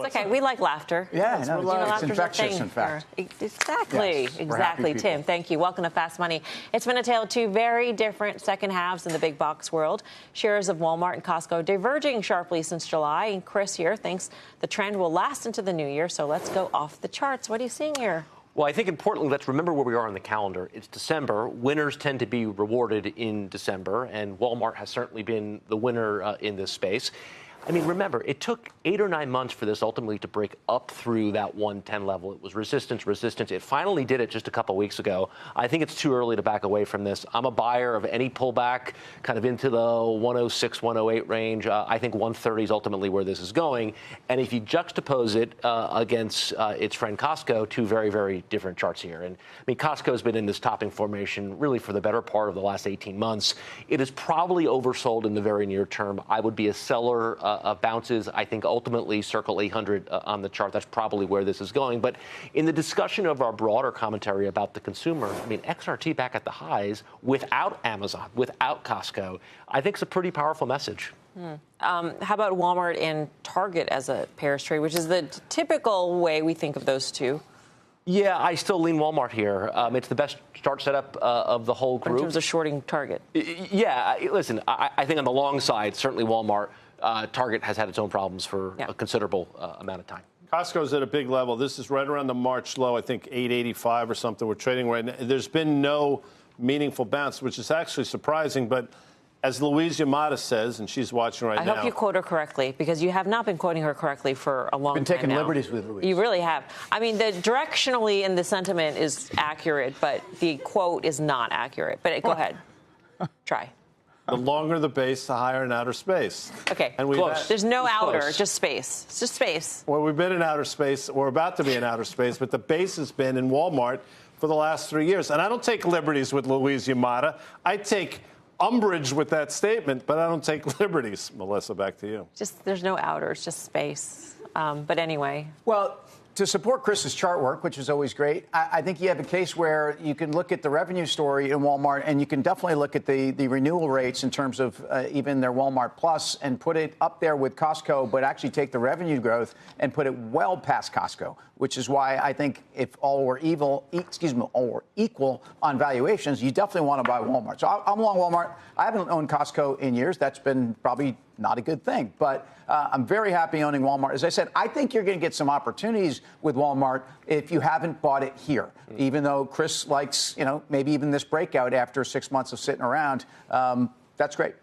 It's okay. We like laughter. Yeah, no, it's infectious, in fact. Exactly. Yes, exactly, Tim. Thank you. Welcome to Fast Money. It's been a tale of two very different second halves in the big box world. Shares of Walmart and Costco diverging sharply since July. And Chris here thinks the trend will last into the new year. So let's go off the charts. What are you seeing here? Well, I think importantly, let's remember where we are on the calendar. It's December. Winners tend to be rewarded in December, and Walmart has certainly been the winner in this space. I mean, remember, it took 8 or 9 months for this ultimately to break up through that 110 level. It was resistance. It finally did it just a couple weeks ago. I think it's too early to back away from this. I'm a buyer of any pullback kind of into the 106, 108 range. I think 130 is ultimately where this is going. And if you juxtapose it against its friend Costco, two very, very different charts here. And I mean, Costco's been in this topping formation really for the better part of the last 18 months. It is probably oversold in the very near term. I would be a seller bounces. I think ultimately circle 800 on the chart. That's probably where this is going. But in the discussion of our broader commentary about the consumer, I mean, XRT back at the highs without Amazon, without Costco, I think is a pretty powerful message. How about Walmart and Target as a pairs trade, which is the typical way we think of those two? Yeah, I still lean Walmart here. It's the best start setup of the whole group. In terms of shorting Target? Yeah, listen, I think on the long side, certainly Walmart. Target has had its own problems for a considerable amount of time. Costco's at a big level. This is right around the March low, I think 885 or something. We're trading right now. There's been no meaningful bounce, which is actually surprising. But as Louise Yamada says, and she's watching right now. I hope you quote her correctly, because you have not been quoting her correctly for a long time now. Been taking liberties with Louise. You really have. I mean, the directionally in the sentiment is accurate, but the quote is not accurate. But go ahead. Try. The longer the base, the higher in outer space. Okay. And there's no outer, just space. It's just space. Well, we've been in outer space. We're about to be in outer space, but the base has been in Walmart for the last 3 years. And I don't take liberties with Louise Yamada. I take umbrage with that statement, but I don't take liberties. Melissa, back to you. Just there's no outer, it's just space. But anyway. Well, to support Chris's chart work, which is always great, I think you have a case where you can look at the revenue story in Walmart, and you can definitely look at the renewal rates in terms of even their Walmart Plus and put it up there with Costco, but actually take the revenue growth and put it well past Costco, which is why I think if all were equal on valuations, you definitely want to buy Walmart. So I'm long Walmart. I haven't owned Costco in years. That's been probably not a good thing. But I'm very happy owning Walmart. As I said, I think you're going to get some opportunities with Walmart if you haven't bought it here, even though Chris likes, maybe even this breakout after 6 months of sitting around. That's great.